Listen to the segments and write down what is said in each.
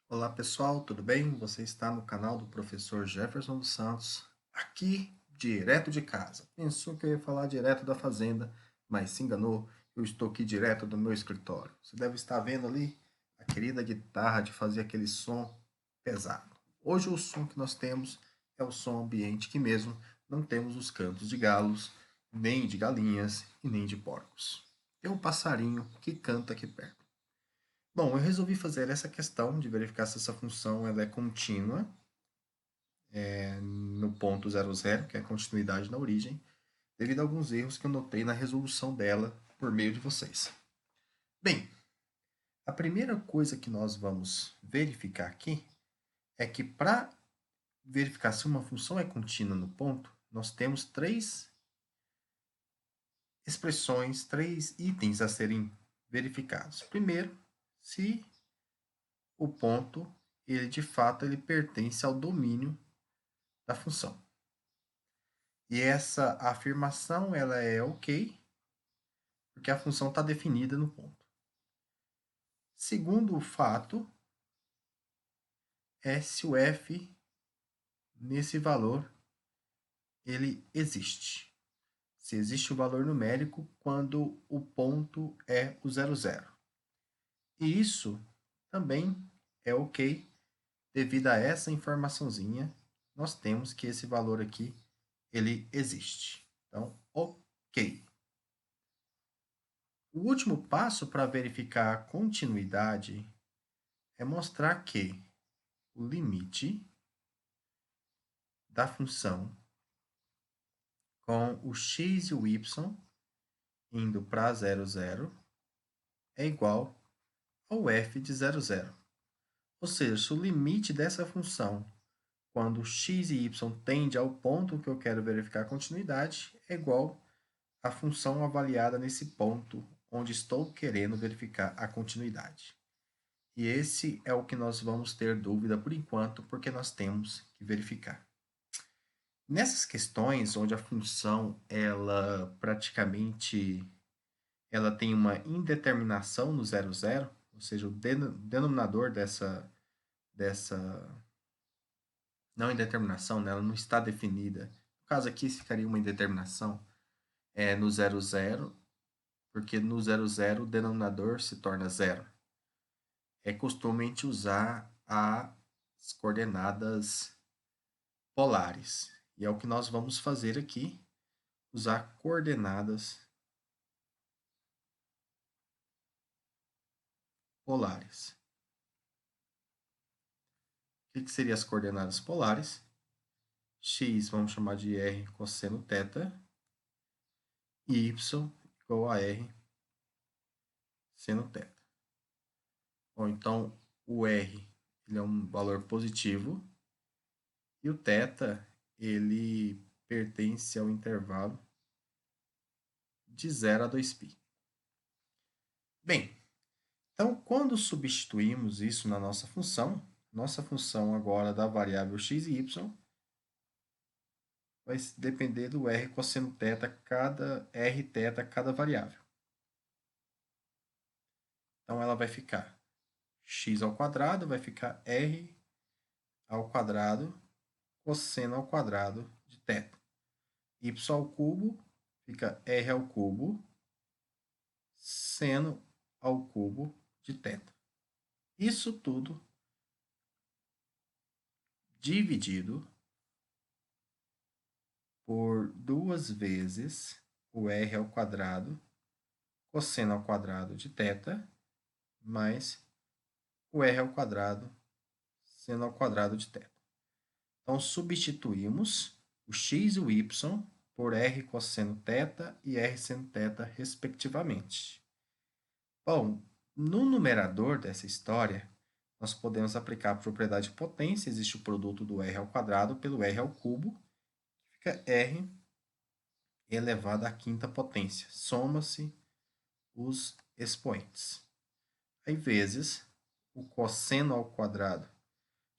Olá pessoal, tudo bem? Você está no canal do professor Jefferson dos Santos, aqui direto de casa. Pensou que eu ia falar direto da fazenda, mas se enganou, eu estou aqui direto do meu escritório. Você deve estar vendo ali a querida guitarra de fazer aquele som pesado. Hoje o som que nós temos é o som ambiente que mesmo não temos os cantos de galos, nem de galinhas e nem de porcos. É um passarinho que canta aqui perto. Bom, eu resolvi fazer essa questão de verificar se essa função ela é contínua no ponto 00, que é a continuidade na origem, devido a alguns erros que eu notei na resolução dela por meio de vocês. Bem, a primeira coisa que nós vamos verificar aqui é que para verificar se uma função é contínua no ponto, nós temos três expressões, três itens a serem verificados. Primeiro, se o ponto ele de fato ele pertence ao domínio da função. E essa afirmação ela é ok, porque a função está definida no ponto. Segundo fato é se o f nesse valor ele existe. Se existe o valor numérico quando o ponto é o 00. E isso também é ok, devido a essa informaçãozinha, nós temos que esse valor aqui ele existe. Então, ok. O último passo para verificar a continuidade é mostrar que o limite da função com o x e o y indo para 00 é igual ao f de 00. Ou seja, se o limite dessa função quando x e y tende ao ponto que eu quero verificar a continuidade é igual à função avaliada nesse ponto onde estou querendo verificar a continuidade. E esse é o que nós vamos ter dúvida por enquanto, porque nós temos que verificar. Nessas questões onde a função ela praticamente ela tem uma indeterminação no 00, ou seja, o denominador dessa não indeterminação, né, ela não está definida. No caso aqui ficaria uma indeterminação no 00, porque no 00 o denominador se torna zero. É costume usar as coordenadas polares. E é o que nós vamos fazer aqui, usar coordenadas polares. O que seriam as coordenadas polares? X vamos chamar de r cosseno θ, e y igual a r seno θ. Bom, então o r ele é um valor positivo e o θ ele pertence ao intervalo de 0 a 2π. Bem, então quando substituímos isso na nossa função agora da variável x e y vai depender do r cosseno θ cada variável. Então ela vai ficar x ao quadrado, vai ficar r ao quadrado cosseno ao quadrado de θ. Y ao cubo fica r ao cubo seno ao cubo de θ. Isso tudo dividido por 2 vezes o r ao quadrado cosseno ao quadrado de θ mais o r ao quadrado seno ao quadrado de θ. Então, substituímos o x e o y por r cosseno θ e r seno θ, respectivamente. Bom, no numerador dessa história, nós podemos aplicar a propriedade de potência, existe o produto do r ao quadrado pelo r ao cubo, que fica r elevado à quinta potência. Soma-se os expoentes. Aí, vezes o cosseno ao quadrado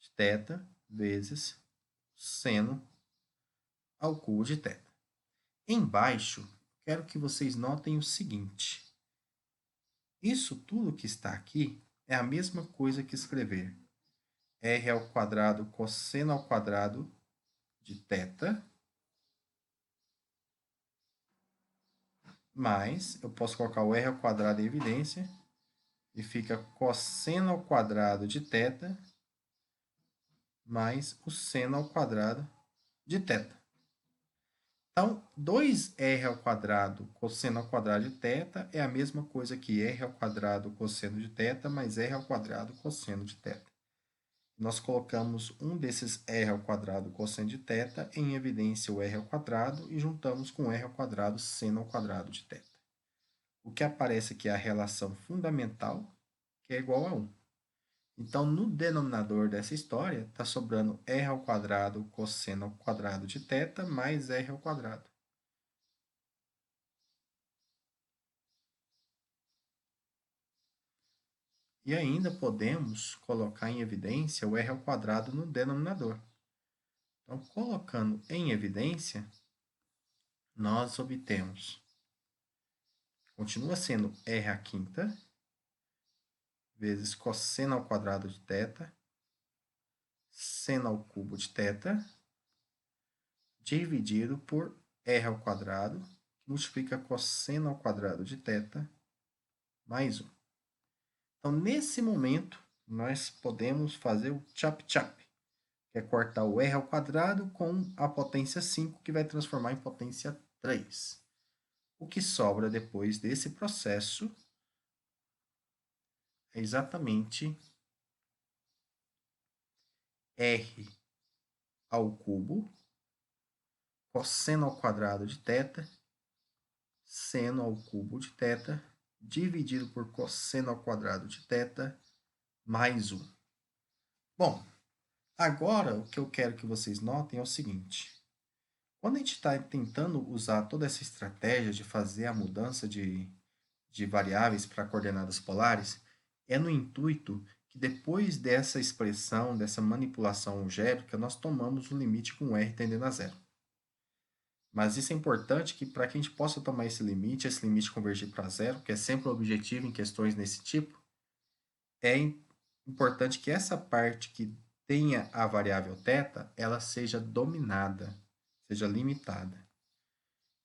de θ vezes seno ao cubo de θ. Embaixo, quero que vocês notem o seguinte. Isso tudo que está aqui é a mesma coisa que escrever r ao quadrado cosseno ao quadrado de θ, mais, eu posso colocar o r ao quadrado em evidência, e fica cosseno ao quadrado de θ, mais o seno ao quadrado de θ. Então, 2r ao quadrado cosseno ao quadrado de θ é a mesma coisa que r ao quadrado cosseno de θ mais r ao quadrado cosseno de θ. Nós colocamos um desses r ao quadrado cosseno de θ em evidência o r ao quadrado e juntamos com r ao quadrado seno ao quadrado de θ. O que aparece aqui é a relação fundamental, que é igual a 1. Então, no denominador dessa história, está sobrando r ao quadrado cosseno ao quadrado de θ mais r ao quadrado. E ainda podemos colocar em evidência o r ao quadrado no denominador. Então, colocando em evidência, nós obtemos, continua sendo r à quinta, vezes cosseno ao quadrado de θ, seno ao cubo de θ, dividido por r ao quadrado, que multiplica cosseno ao quadrado de θ, mais 1. Então, nesse momento, nós podemos fazer o chop-chop, que é cortar o r ao quadrado com a potência 5, que vai transformar em potência 3. O que sobra depois desse processo é exatamente r ao cubo, cosseno ao quadrado de θ, seno ao cubo de θ, dividido por cosseno ao quadrado de θ, mais 1. Bom, agora o que eu quero que vocês notem é o seguinte. Quando a gente está tentando usar toda essa estratégia de fazer a mudança de variáveis para coordenadas polares, é no intuito que depois dessa expressão, dessa manipulação algébrica, nós tomamos o limite com r tendendo a zero. Mas isso é importante que para que a gente possa tomar esse limite convergir para zero, que é sempre o objetivo em questões desse tipo, é importante que essa parte que tenha a variável θ, ela seja dominada, seja limitada.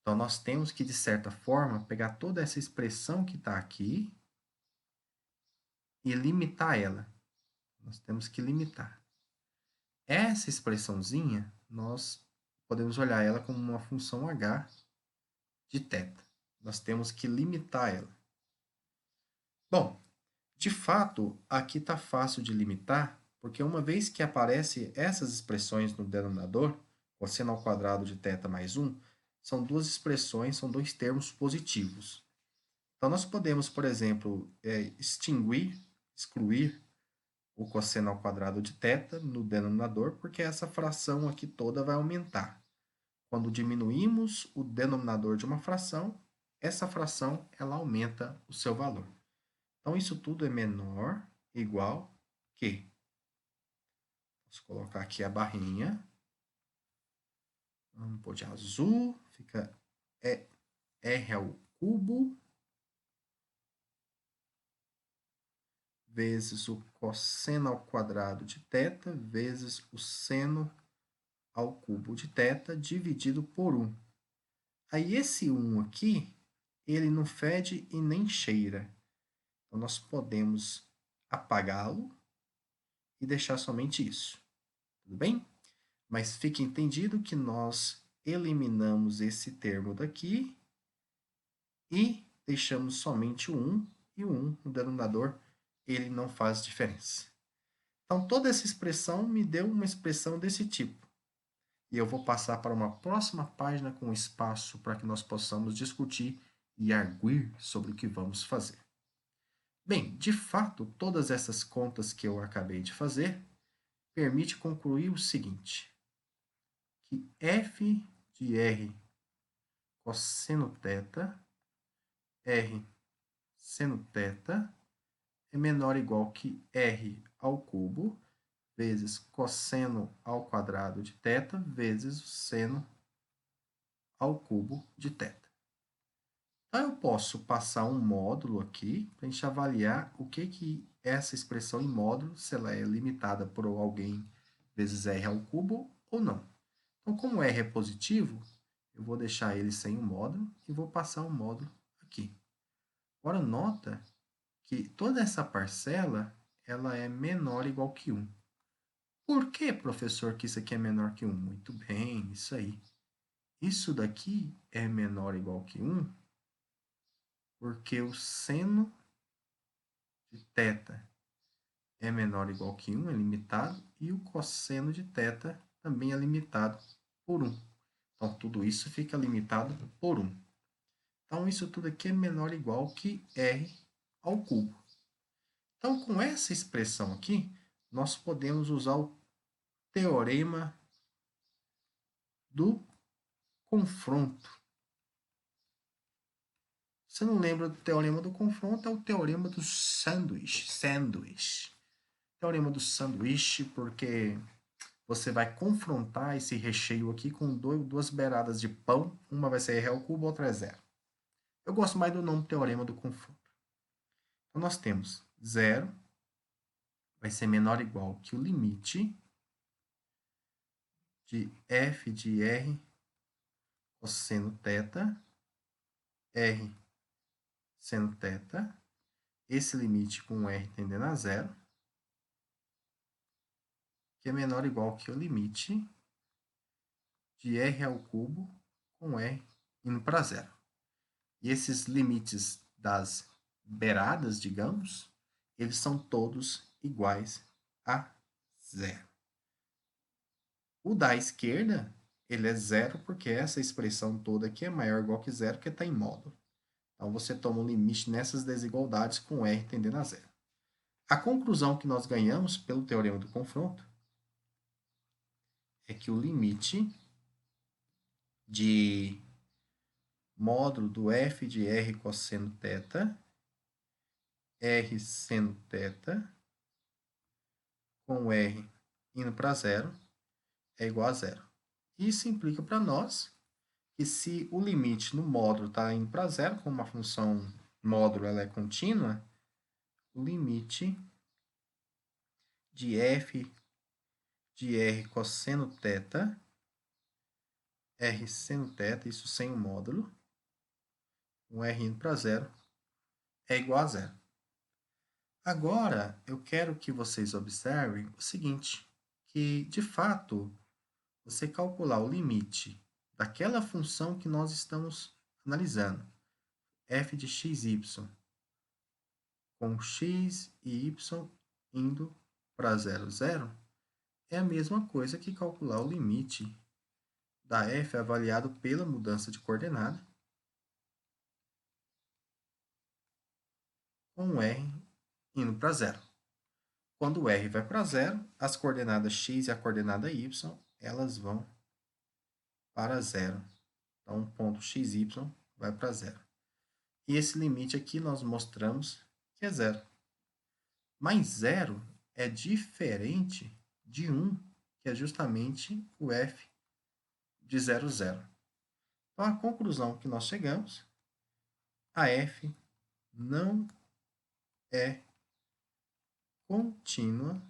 Então, nós temos que, de certa forma, pegar toda essa expressão que está aqui e limitar ela. Nós temos que limitar. Essa expressãozinha, nós podemos olhar ela como uma função h de θ. Nós temos que limitar ela. Bom, de fato, aqui está fácil de limitar, porque uma vez que aparecem essas expressões no denominador, cosseno ao quadrado de θ mais 1, são duas expressões, são dois termos positivos. Então, nós podemos, por exemplo, excluir o cosseno ao quadrado de θ no denominador, porque essa fração aqui toda vai aumentar. Quando diminuímos o denominador de uma fração, essa fração ela aumenta o seu valor. Então, isso tudo é menor ou igual que, vamos colocar aqui a barrinha, vamos pôr de azul, fica r ao cubo vezes o cosseno ao quadrado de θ vezes o seno ao cubo de θ dividido por 1. Aí esse 1 aqui, ele não fede e nem cheira. Então, nós podemos apagá-lo e deixar somente isso. Tudo bem? Mas fique entendido que nós eliminamos esse termo daqui e deixamos somente o 1, e o 1 no denominador, ele não faz diferença. Então, toda essa expressão me deu uma expressão desse tipo. E eu vou passar para uma próxima página com espaço para que nós possamos discutir e arguir sobre o que vamos fazer. Bem, de fato, todas essas contas que eu acabei de fazer permite concluir o seguinte, que f de r cosseno θ, r seno θ, é menor ou igual que r ao cubo vezes cosseno ao quadrado de θ vezes o seno ao cubo de θ. Então, eu posso passar um módulo aqui para a gente avaliar o que essa expressão em módulo, se ela é limitada por alguém vezes r ao cubo ou não. Então, como r é positivo, eu vou deixar ele sem o módulo e vou passar o módulo aqui. Agora, nota que toda essa parcela ela é menor ou igual que 1. Por que, professor, que isso aqui é menor que 1? Muito bem, isso aí. Isso daqui é menor ou igual que 1 porque o seno de θ é menor ou igual que 1, é limitado, e o cosseno de θ também é limitado por 1. Então, tudo isso fica limitado por 1. Então, isso tudo aqui é menor ou igual que r ao cubo. Então, com essa expressão aqui, nós podemos usar o teorema do confronto. Você não lembra do teorema do confronto? É o teorema do sanduíche. Teorema do sanduíche, porque você vai confrontar esse recheio aqui com duas beiradas de pão. Uma vai ser r ao cubo, outra é zero. Eu gosto mais do nome teorema do confronto. Então, nós temos 0 vai ser menor ou igual que o limite de f de r cosseno θ, r seno θ, esse limite com r tendendo a zero, que é menor ou igual que o limite de r ao cubo com r indo para zero. E esses limites das beiradas, digamos, eles são todos iguais a zero. O da esquerda, ele é zero porque essa expressão toda aqui é maior ou igual que zero, porque está em módulo. Então, você toma um limite nessas desigualdades com r tendendo a zero. A conclusão que nós ganhamos pelo teorema do confronto é que o limite de módulo do f de r cosseno θ, r seno θ, com r indo para zero, é igual a zero. Isso implica para nós que se o limite no módulo está indo para zero, como uma função módulo ela é contínua, o limite de f de r cosseno θ, r seno θ, isso sem o módulo, com r indo para zero, é igual a zero. Agora, eu quero que vocês observem o seguinte, que, de fato, você calcular o limite daquela função que nós estamos analisando, f de x, y, com x e y indo para 0, 0, é a mesma coisa que calcular o limite da f avaliado pela mudança de coordenada com r indo para 0. Quando o r vai para 0, as coordenadas x e a coordenada y, elas vão para 0. Então, o ponto x, y vai para 0. E esse limite aqui nós mostramos que é 0. Mas 0 é diferente de 1, que é justamente o f de 0, 0. Então, a conclusão que nós chegamos, a f não é contínua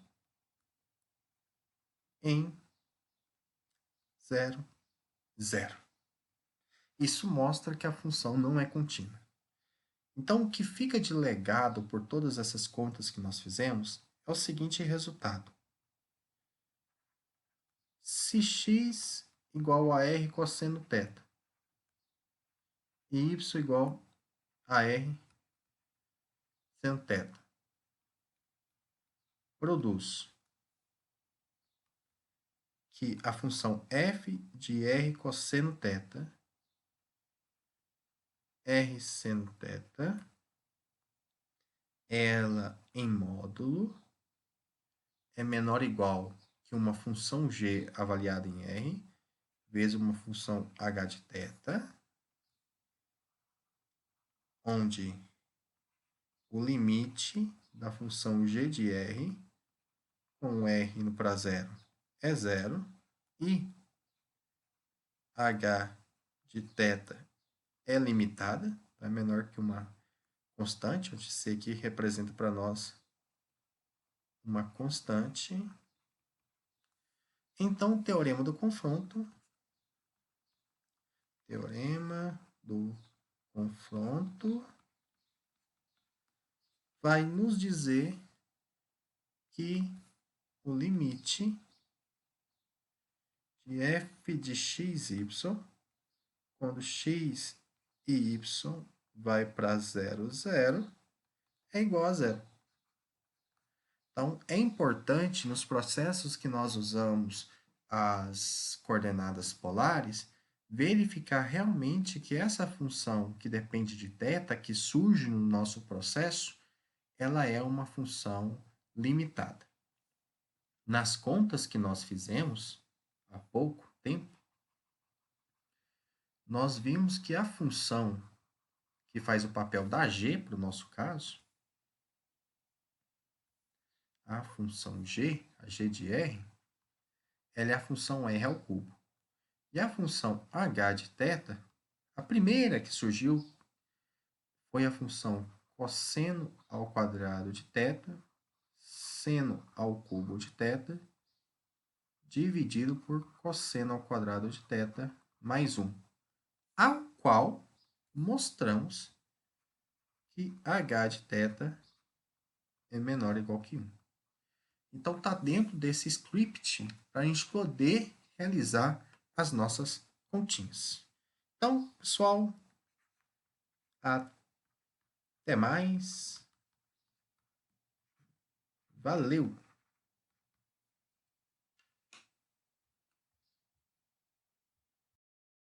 em 0, 0. Isso mostra que a função não é contínua. Então, o que fica de legado por todas essas contas que nós fizemos é o seguinte resultado. Se x igual a r cosseno θ e y igual a r seno θ produz que a função f de r cosseno θ, r seno θ, ela em módulo é menor ou igual que uma função g avaliada em r vezes uma função h de θ, onde o limite da função g de r com r indo para zero é zero e h de θ é limitada, é menor que uma constante, onde C aqui representa para nós uma constante. Então, o teorema do confronto vai nos dizer que o limite de f de xy, quando x e y vai para 0, 0, é igual a zero. Então, é importante nos processos que nós usamos as coordenadas polares, verificar realmente que essa função que depende de θ, que surge no nosso processo, ela é uma função limitada. Nas contas que nós fizemos há pouco tempo, nós vimos que a função que faz o papel da g, para o nosso caso, a função g, a g de r, ela é a função r ao cubo. E a função h de θ, a primeira que surgiu foi a função cosseno ao quadrado de θ, seno ao cubo de θ, dividido por cosseno ao quadrado de θ mais 1, ao qual mostramos que h de θ é menor ou igual que 1. Então, está dentro desse script para a gente poder realizar as nossas continhas. Então, pessoal, até mais. Valeu!